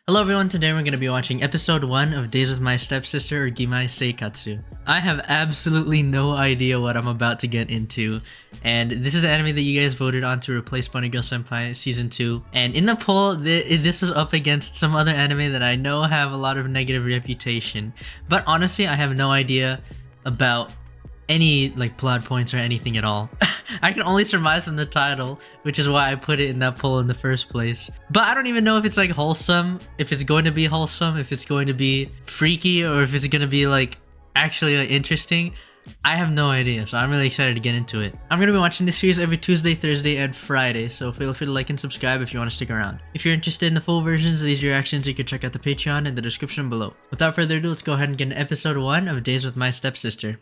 Hello everyone, today we're going to be watching episode 1 of Days with My Stepsister or Gimai Seikatsu. I have absolutely no idea what I'm about to get into, and this is the anime that you guys voted on to replace Bunny Girl Senpai Season 2. And in the poll, this is up against some other anime that I know have a lot of negative reputation. But honestly, I have no idea about any plot points or anything at all. I can only surmise from the title, which is why I put it in that poll in the first place. But I don't even know if it's wholesome, if it's going to be wholesome, if it's going to be freaky, or if it's going to be actually interesting. I have no idea, so I'm really excited to get into it. I'm going to be watching this series every Tuesday, Thursday, and Friday, so feel free to like and subscribe if you want to stick around. If you're interested in the full versions of these reactions, you can check out the Patreon in the description below. Without further ado, let's go ahead and get into episode 1 of Days with My Stepsister.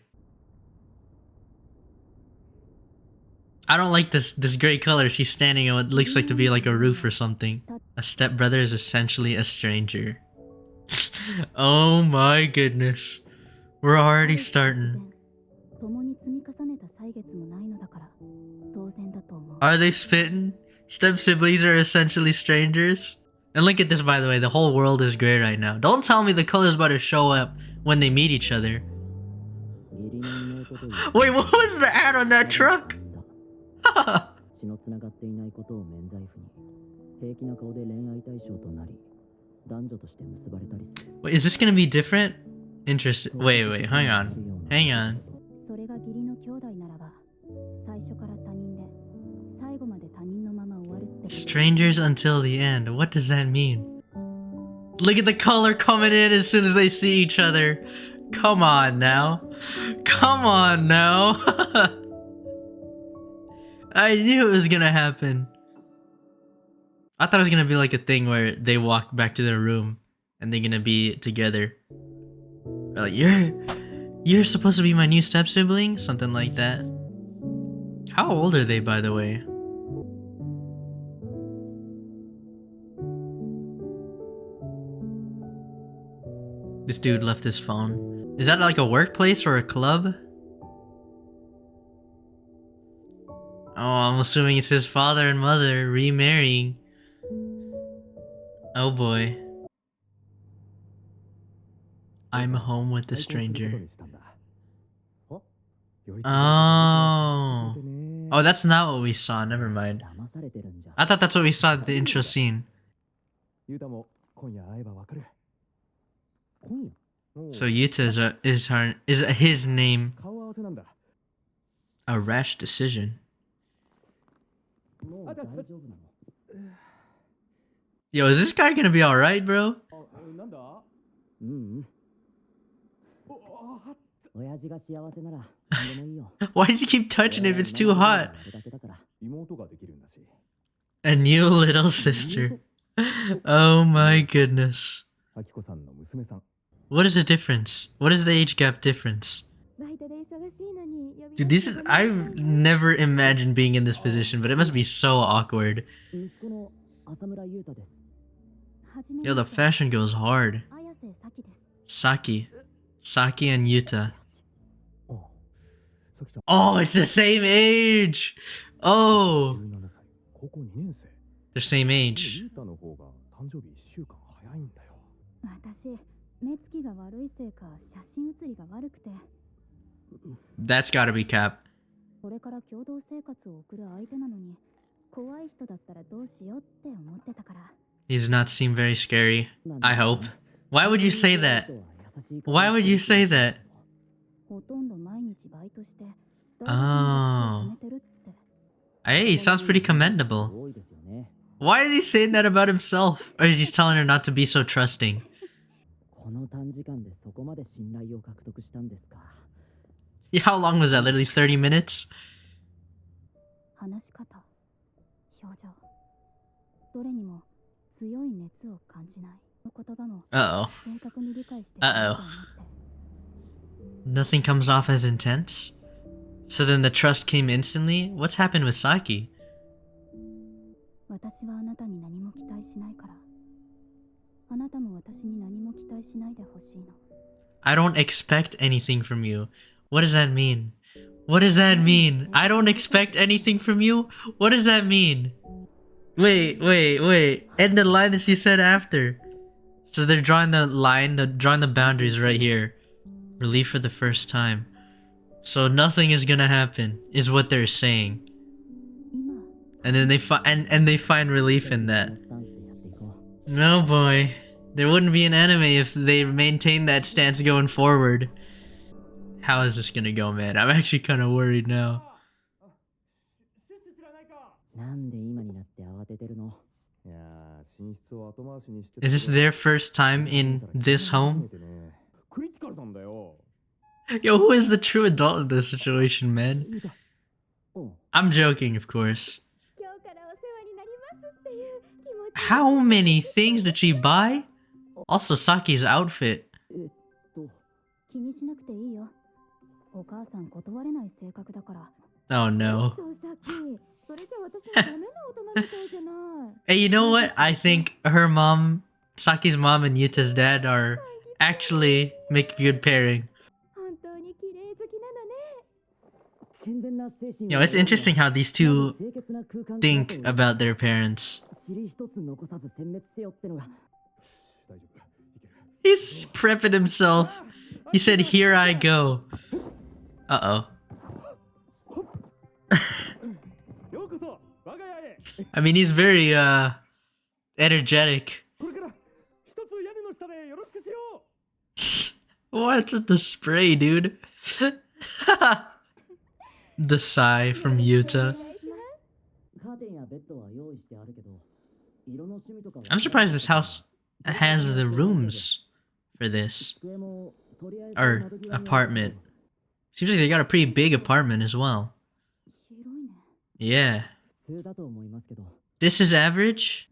I don't like this gray color. She's standing on what looks like to be like a roof or something. A stepbrother is essentially a stranger. Oh my goodness. We're already starting. Are they spitting? Step siblings are essentially strangers? And look at this, by the way. The whole world is gray right now. Don't tell me the color's about to show up when they meet each other. Wait, what was the ad on that truck? Wait, is this gonna be different? Interesting. Wait, hang on. Strangers until the end. What does that mean? Look at the color coming in as soon as they see each other. Come on now. I knew it was gonna happen. I thought it was gonna be like a thing where they walk back to their room and they're gonna be together. Or like, you're supposed to be my new step sibling? Something like that. How old are they, by the way? This dude left his phone. Is that like a workplace or a club? Oh, I'm assuming it's his father and mother remarrying. Oh boy. I'm home with the stranger. Oh. Oh, that's not what we saw. Never mind. I thought that's what we saw at the intro scene. So Yuta is his name. A rash decision. Yo, is this guy gonna be alright, bro? Why does he keep touching it if it's too hot? A new little sister. Oh my goodness. What is the difference? What is the age gap difference? Dude, I've never imagined being in this position, but it must be so awkward. Yo, the fashion goes hard. Saki and Yuta. Oh, it's the same age! Oh! They're same age. That's gotta be cap. He does not seem very scary. I hope. Why would you say that? Why would you say that? Oh. Hey, he sounds pretty commendable. Why is he saying that about himself? Or is he telling her not to be so trusting? Yeah, how long was that? Literally 30 minutes? Uh-oh. Nothing comes off as intense? So then the trust came instantly? What's happened with Saki? I don't expect anything from you. What does that mean? What does that mean? I don't expect anything from you? What does that mean? Wait. And the line that she said after. So they're drawing the line, they're drawing the boundaries right here. Relief for the first time. So nothing is gonna happen, is what they're saying. And then they and they find relief in that. No boy. There wouldn't be an anime if they maintained that stance going forward. How is this gonna go, man? I'm actually kind of worried now. Is this their first time in this home? Yo, who is the true adult in this situation, man? I'm joking, of course. How many things did she buy? Also, Saki's outfit. Oh no. Hey, you know what? I think her mom, Saki's mom, and Yuta's dad are actually make a good pairing. Yo, it's interesting how these two think about their parents. He's prepping himself. He said, "Here I go." Uh-oh. I mean, he's very, energetic. What's with the spray, dude? The sigh from Yuta. I'm surprised this house has the rooms for this. Or apartment. Seems like they got a pretty big apartment as well. Yeah. This is average?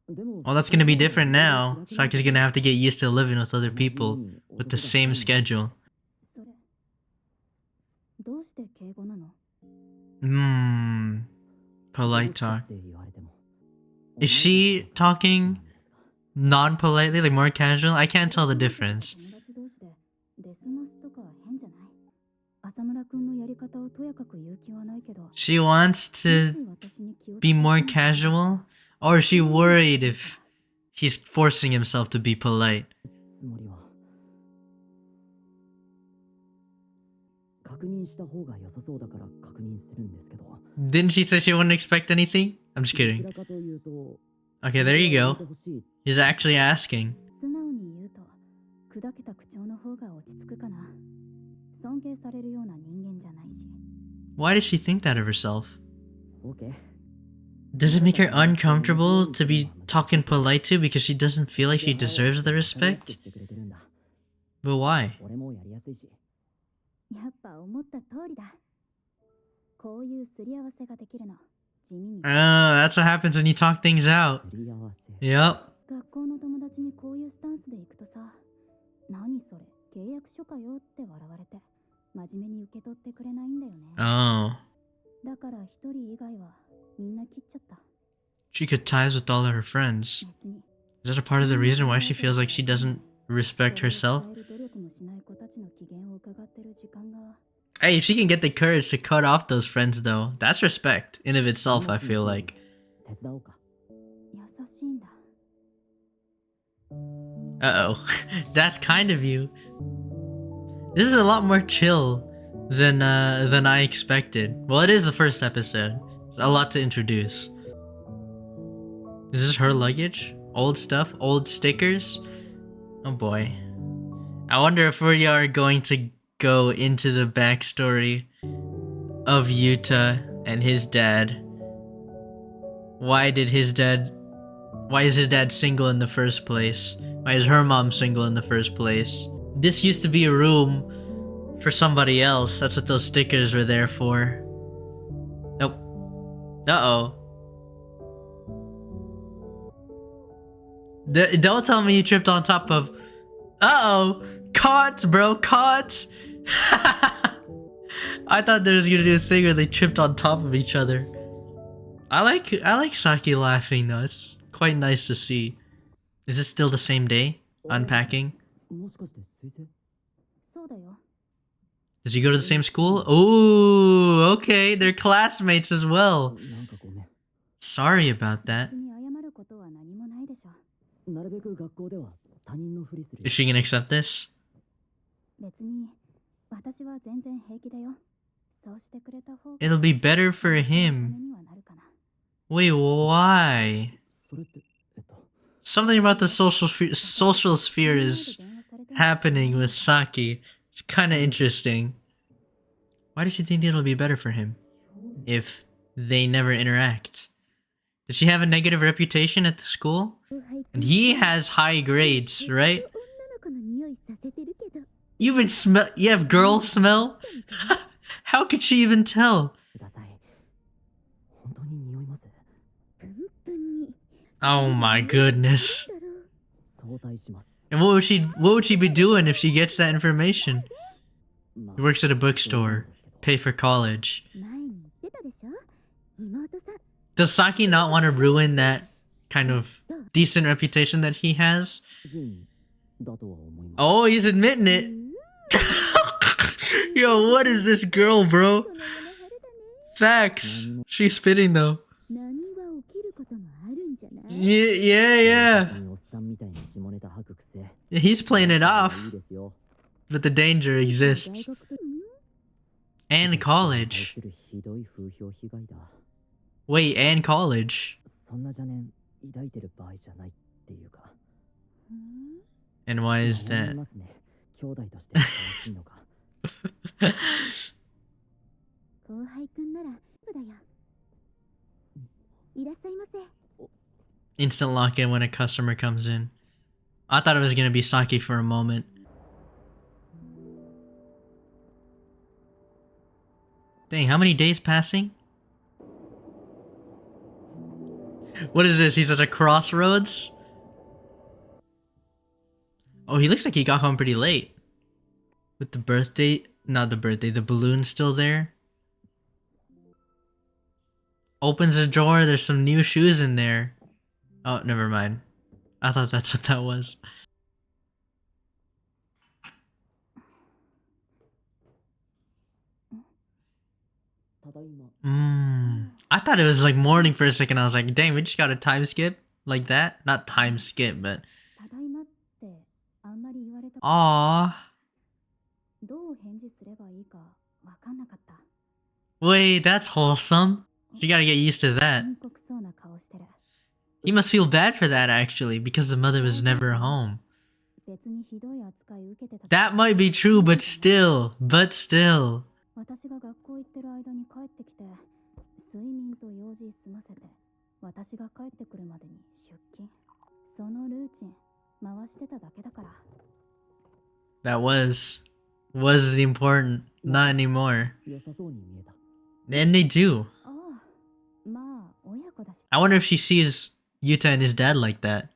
Well, that's gonna be different now. Saki's gonna have to get used to living with other people with the same schedule. Polite talk. Is she talking non-politely, like more casual? I can't tell the difference. She wants to be more casual? Or is she worried if he's forcing himself to be polite? Didn't she say she wouldn't expect anything? I'm just kidding. Okay, there you go. He's actually asking. Why does she think that of herself? Does it make her uncomfortable to be talking polite to because she doesn't feel like she deserves the respect? But why? Oh, that's what happens when you talk things out. Yep. Oh. She cut ties with all of her friends. Is that a part of the reason why she feels like she doesn't respect herself? Hey, if she can get the courage to cut off those friends though, that's respect in of itself, I feel like. Uh-oh. That's kind of you. This is a lot more chill than I expected. Well, it is the first episode. A lot to introduce. Is this her luggage? Old stuff? Old stickers? Oh boy. I wonder if we are going to go into the backstory of Yuta and his dad. Why is his dad single in the first place? Why is her mom single in the first place? This used to be a room for somebody else. That's what those stickers were there for. Nope. Uh-oh. Don't tell me you tripped on top of... Uh-oh! Caught, bro! Caught! I thought they was gonna do a thing where they tripped on top of each other. I like Saki laughing though. It's quite nice to see. Is it still the same day? Unpacking? Does he go to the same school? Ooh, okay, they're classmates as well. Sorry about that. Is she gonna accept this? It'll be better for him. Wait, why? Something about the social sphere is happening with Saki. It's kind of interesting. Why does she think it'll be better for him if they never interact? Does she have a negative reputation at the school? And he has high grades, right? You have girl smell? How could she even tell? Oh my goodness. And what would she be doing if she gets that information? He works at a bookstore. Pay for college. Does Saki not want to ruin that kind of decent reputation that he has? Oh, he's admitting it. Yo, what is this girl, bro? Facts. She's spitting though. Yeah. He's playing it off. But the danger exists. And college. Wait, and college. And why is that? Instant lock-in when a customer comes in. I thought it was gonna be Saki for a moment. Dang, how many days passing? What is this? He's at a crossroads? Oh, he looks like he got home pretty late. With the birthday... Not the birthday, the balloon still there. Opens a drawer, there's some new shoes in there. Oh, never mind. I thought that's what that was. I thought it was like morning for a second. I was like, dang, we just got a time skip like that. Not time skip, but... Aww. Wait, that's wholesome. You gotta get used to that. He must feel bad for that actually, because the mother was never home. That might be true, but still. That was the important, not anymore. And they do. I wonder if she sees Yuta and his dad like that.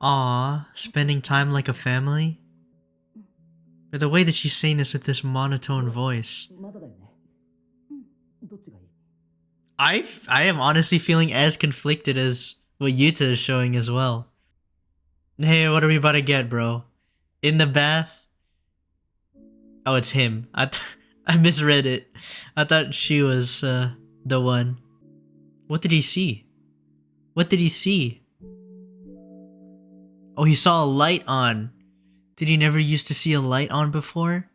Aww, spending time like a family? But the way that she's saying this with this monotone voice. I am honestly feeling as conflicted as what Yuta is showing as well. Hey, what are we about to get, bro? In the bath? Oh, it's him. I misread it. I thought she was the one. What did he see? What did he see? Oh, he saw a light on. Did he never used to see a light on before?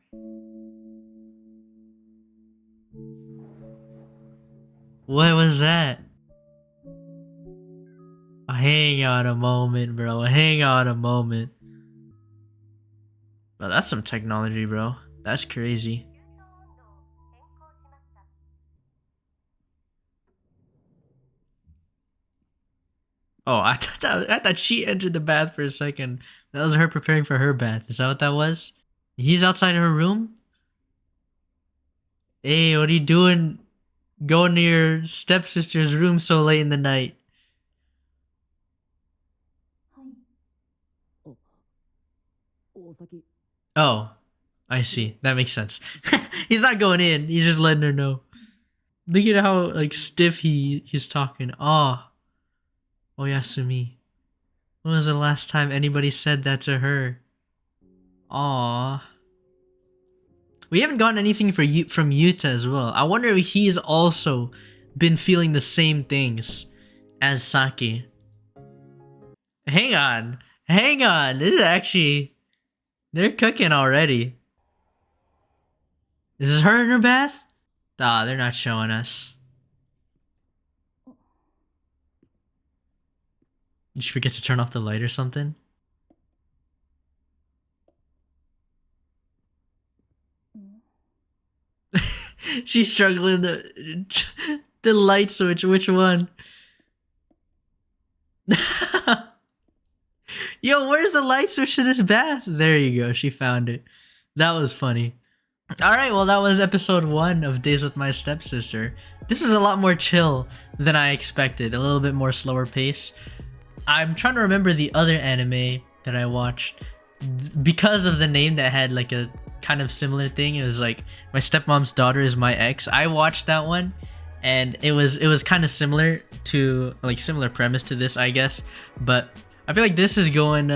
What was that? Oh, hang on a moment, bro. Hang on a moment. Oh, that's some technology, bro. That's crazy. Oh, I thought she entered the bath for a second. That was her preparing for her bath. Is that what that was? He's outside her room? Hey, what are you doing going to your stepsister's room so late in the night? Oh, I see. That makes sense. He's not going in. He's just letting her know. Look at how like stiff he's talking. Oh, Oyasumi. When was the last time anybody said that to her? Aww. We haven't gotten anything from Yuta as well. I wonder if he's also been feeling the same things as Saki. Hang on. Hang on. This is actually... They're cooking already. Is this her in her bath? Ah, they're not showing us. Did she forget to turn off the light or something? She's struggling the light switch. Which one? Yo, where's the light switch to this bath? There you go. She found it. That was funny. Alright, well that was episode 1 of Days with My Stepsister. This is a lot more chill than I expected. A little bit more slower pace. I'm trying to remember the other anime that I watched. Because of the name that had like a kind of similar thing. It was like My Stepmom's Daughter is My Ex. I watched that one and it was kind of similar to like similar premise to this, I guess. But I feel like this is going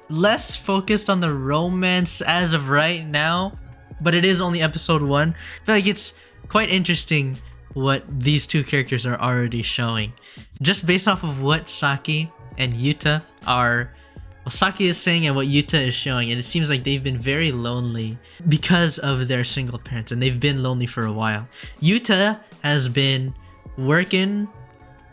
less focused on the romance as of right now. But it is only episode 1. I feel like it's quite interesting what these two characters are already showing. Just based off of what Saki and Yuta are... Well, Saki is saying and what Yuta is showing. And it seems like they've been very lonely because of their single parents. And they've been lonely for a while. Yuta has been working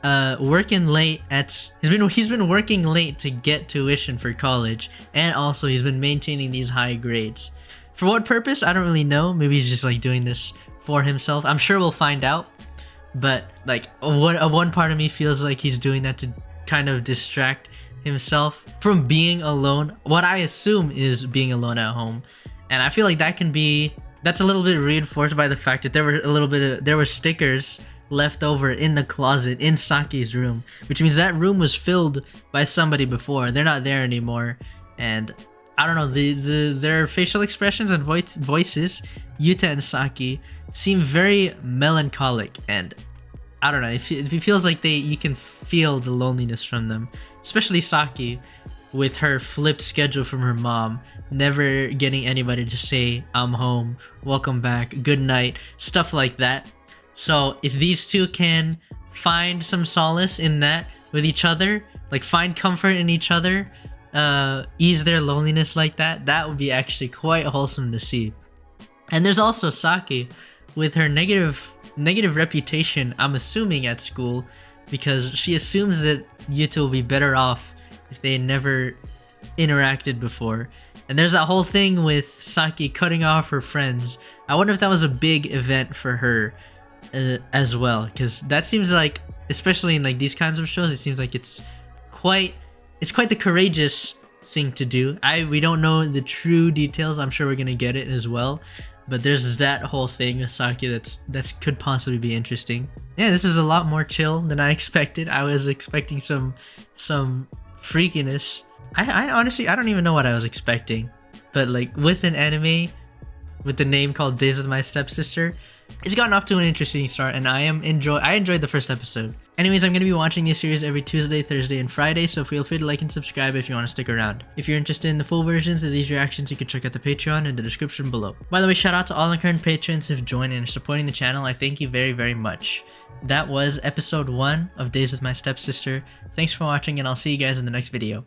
late at... He's been working late to get tuition for college. And also he's been maintaining these high grades. For what purpose? I don't really know. Maybe he's just like doing this for himself. I'm sure we'll find out. But like one part of me feels like he's doing that to kind of distract himself from being alone. What I assume is being alone at home. And I feel like that's a little bit reinforced by the fact that there were stickers left over in the closet in Saki's room, which means that room was filled by somebody before. They're not there anymore. And I don't know, their facial expressions and voices, Yuta and Saki, seem very melancholic, and I don't know, it feels like you can feel the loneliness from them, especially Saki with her flipped schedule from her mom, never getting anybody to say, I'm home, welcome back, good night, stuff like that. So if these two can find some solace in that with each other, like find comfort in each other, ease their loneliness like that would be actually quite wholesome to see. And there's also Saki with her negative reputation, I'm assuming, at school, because she assumes that Yuta will be better off if they never interacted before. And there's that whole thing with Saki cutting off her friends. I wonder if that was a big event for her as well, because that seems like, especially in like these kinds of shows, it seems like it's quite the courageous thing to do. We don't know the true details. I'm sure we're gonna get it as well. But there's that whole thing with Saki that could possibly be interesting. Yeah, this is a lot more chill than I expected. I was expecting some freakiness. I honestly, I don't even know what I was expecting. But like with an anime with the name called Days with My Stepsister, it's gotten off to an interesting start, and I enjoyed the first episode. Anyways, I'm going to be watching this series every Tuesday, Thursday, and Friday, so feel free to like and subscribe if you want to stick around. If you're interested in the full versions of these reactions, you can check out the Patreon in the description below. By the way, shout out to all the current patrons who've joined and are supporting the channel. I thank you very, very much. That was episode 1 of Days with My Stepsister. Thanks for watching, and I'll see you guys in the next video.